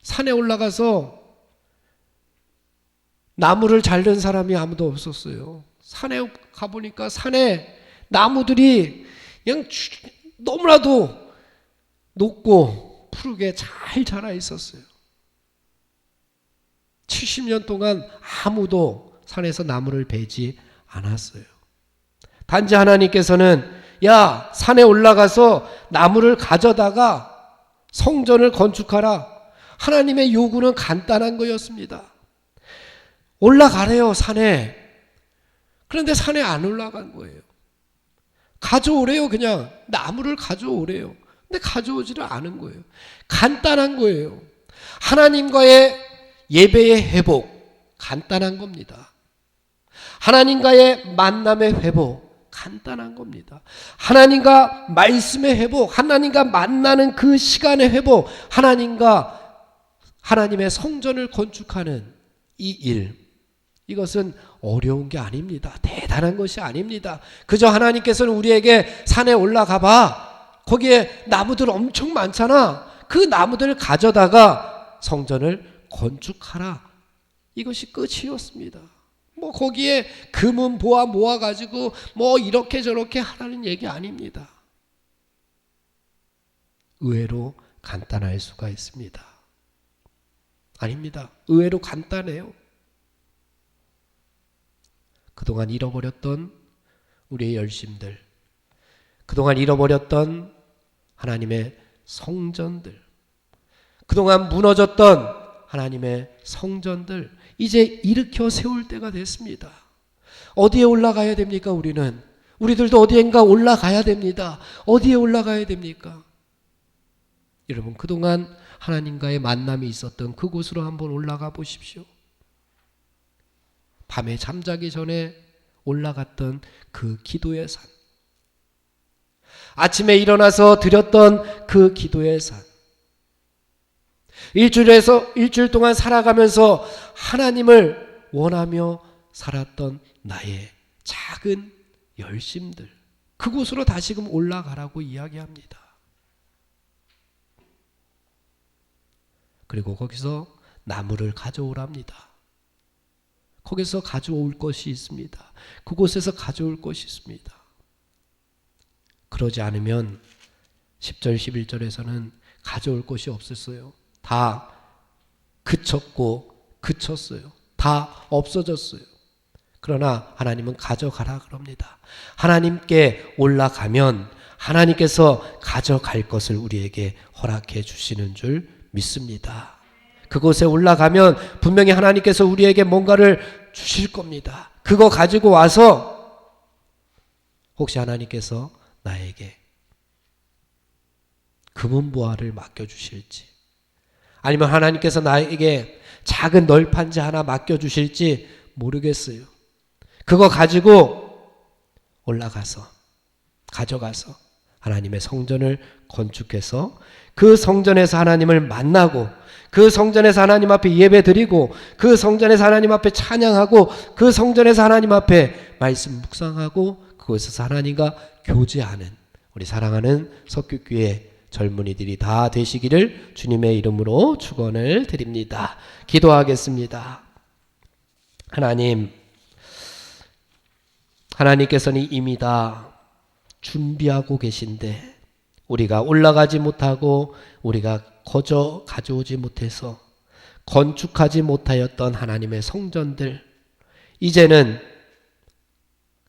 산에 올라가서 나무를 자른 사람이 아무도 없었어요. 산에 가보니까 산에 나무들이 그냥 너무나도 높고 푸르게 잘 자라 있었어요. 70년 동안 아무도 산에서 나무를 베지 않았어요. 단지 하나님께서는 야, 산에 올라가서 나무를 가져다가 성전을 건축하라. 하나님의 요구는 간단한 거였습니다. 올라가래요, 산에. 그런데 산에 안 올라간 거예요. 가져오래요, 그냥. 나무를 가져오래요. 근데 가져오지를 않은 거예요. 간단한 거예요. 하나님과의 예배의 회복, 간단한 겁니다. 하나님과의 만남의 회복, 간단한 겁니다. 하나님과 말씀의 회복, 하나님과 만나는 그 시간의 회복, 하나님의 성전을 건축하는 이 일, 이것은 어려운 게 아닙니다. 대단한 것이 아닙니다. 그저 하나님께서는 우리에게 산에 올라가 봐. 거기에 나무들 엄청 많잖아. 그 나무들을 가져다가 성전을 건축하라. 이것이 끝이었습니다. 거기에 금은 보아 모아가지고 이렇게 저렇게 하라는 얘기 아닙니다. 의외로 간단할 수가 있습니다. 아닙니다. 의외로 간단해요. 그동안 잃어버렸던 우리의 열심들, 그동안 잃어버렸던 하나님의 성전들, 그동안 무너졌던 하나님의 성전들 이제 일으켜 세울 때가 됐습니다. 어디에 올라가야 됩니까? 우리들도 어디엔가 올라가야 됩니다. 어디에 올라가야 됩니까? 여러분, 그동안 하나님과의 만남이 있었던 그곳으로 한번 올라가 보십시오. 밤에 잠자기 전에 올라갔던 그 기도의 산, 아침에 일어나서 드렸던 그 기도의 산, 일주일 동안 살아가면서 하나님을 원하며 살았던 나의 작은 열심들, 그곳으로 다시금 올라가라고 이야기합니다. 그리고 거기서 나무를 가져오랍니다. 거기서 가져올 것이 있습니다. 그곳에서 가져올 것이 있습니다. 그러지 않으면 10절 11절에서는 가져올 것이 없었어요. 다 그쳤어요. 다 없어졌어요. 그러나 하나님은 가져가라 그럽니다. 하나님께 올라가면 하나님께서 가져갈 것을 우리에게 허락해 주시는 줄 믿습니다. 그곳에 올라가면 분명히 하나님께서 우리에게 뭔가를 주실 겁니다. 그거 가지고 와서 혹시 하나님께서 나에게 금은보화를 맡겨주실지, 아니면 하나님께서 나에게 작은 널판지 하나 맡겨주실지 모르겠어요. 그거 가지고 가져가서 하나님의 성전을 건축해서 그 성전에서 하나님을 만나고, 그 성전에서 하나님 앞에 예배 드리고, 그 성전에서 하나님 앞에 찬양하고, 그 성전에서 하나님 앞에 말씀 묵상하고, 그곳에서 하나님과 교제하는 우리 사랑하는 석규교회 젊은이들이 다 되시기를 주님의 이름으로 축원을 드립니다. 기도하겠습니다. 하나님께서는 이미 다 준비하고 계신데 우리가 올라가지 못하고 우리가 거저 가져오지 못해서 건축하지 못하였던 하나님의 성전들, 이제는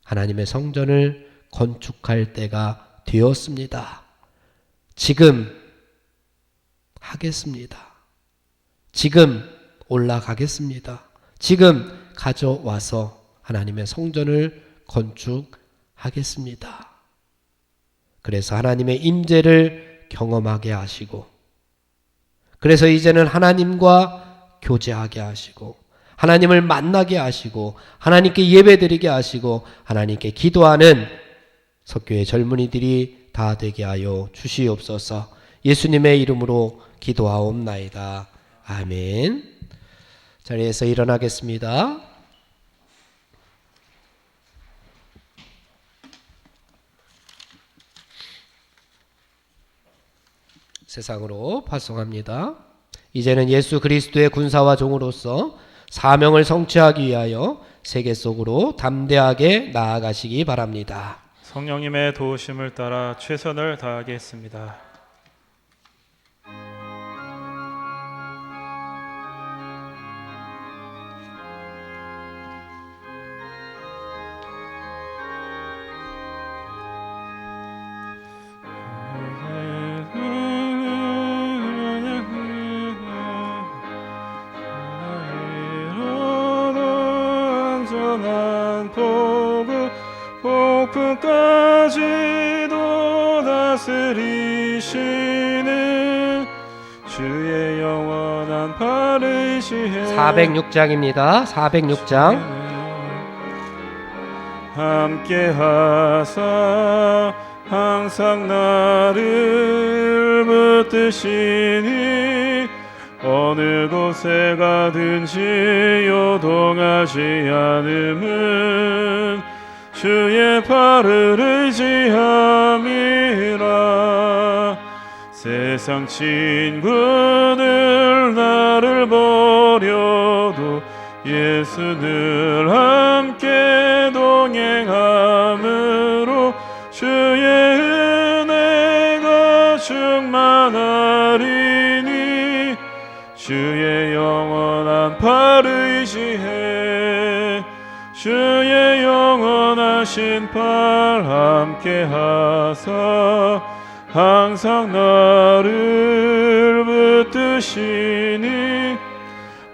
하나님의 성전을 건축할 때가 되었습니다. 지금 하겠습니다. 지금 올라가겠습니다. 지금 가져와서 하나님의 성전을 건축하겠습니다. 그래서 하나님의 임재를 경험하게 하시고, 그래서 이제는 하나님과 교제하게 하시고, 하나님을 만나게 하시고, 하나님께 예배드리게 하시고, 하나님께 기도하는 석교의 젊은이들이 다 되게 하여 주시옵소서. 예수님의 이름으로 기도하옵나이다. 아멘. 자리에서 일어나겠습니다. 세상으로 파송합니다. 이제는 예수 그리스도의 군사와 종으로서 사명을 성취하기 위하여 세계 속으로 담대하게 나아가시기 바랍니다. 성령님의 도우심을 따라 최선을 다하겠습니다. 폭풍까지도 다스리시는 주의 영원한 팔을 시해 406장입니다. 406장. 함께 하사 항상 나를 붙드시니 어느 곳에 가든지 요동하지 않음은 주의 팔을 의지함이라. 세상 친구들 나를 버려도 예수 늘 함께 동행함으로 주의 은혜가 충만하리니 주의 영원한 팔을 의지해 주의 영원하신 팔 함께 하사 항상 나를 붙드시니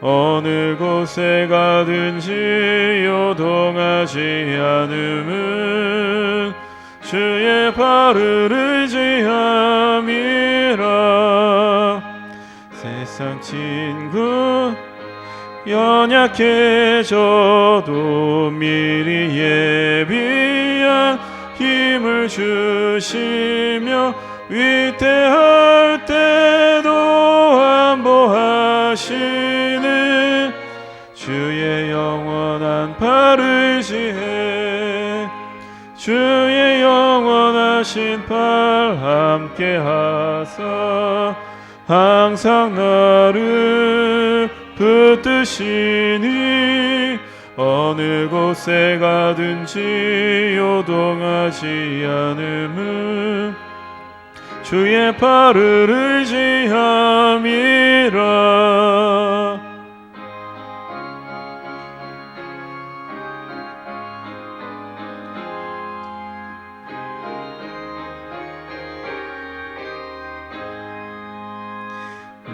어느 곳에 가든지 요동하지 않음은 주의 발을 의지함이라. 세상 친구 연약해져도 미리 예비한 힘을 주시며 위태할 때도 안보하시는 주의 영원한 발을 의지해 주의 영원하신 팔 함께 하사 항상 나를 붙드시니 어느 곳에 가든지 요동하지 않음은 주의 발을 의지함이라.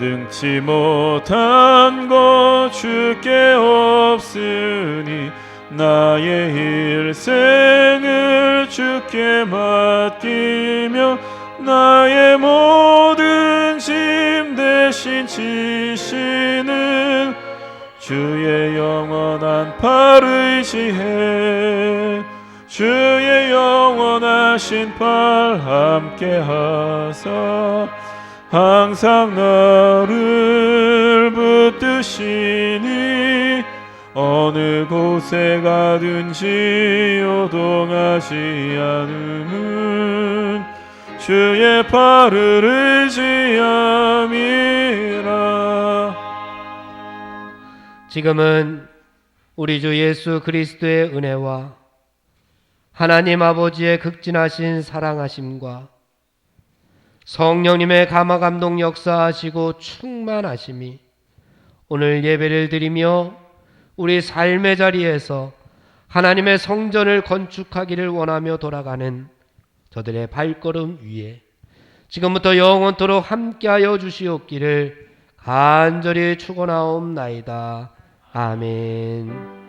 능치 못한 것 주께 없으니 나의 일생을 주께 맡기며 나의 모든 짐 대신 지시는 주의 영원한 팔 의지해 주의 영원하신 팔 함께 하사 항상 나를 붙드시니 어느 곳에 가든지 요동하지 않음은 주의 팔을 의지함이라. 지금은 우리 주 예수 그리스도의 은혜와 하나님 아버지의 극진하신 사랑하심과 성령님의 감화감동 역사하시고 충만하심이 오늘 예배를 드리며 우리 삶의 자리에서 하나님의 성전을 건축하기를 원하며 돌아가는 저들의 발걸음 위에 지금부터 영원토록 함께하여 주시옵기를 간절히 축원하옵나이다. 아멘.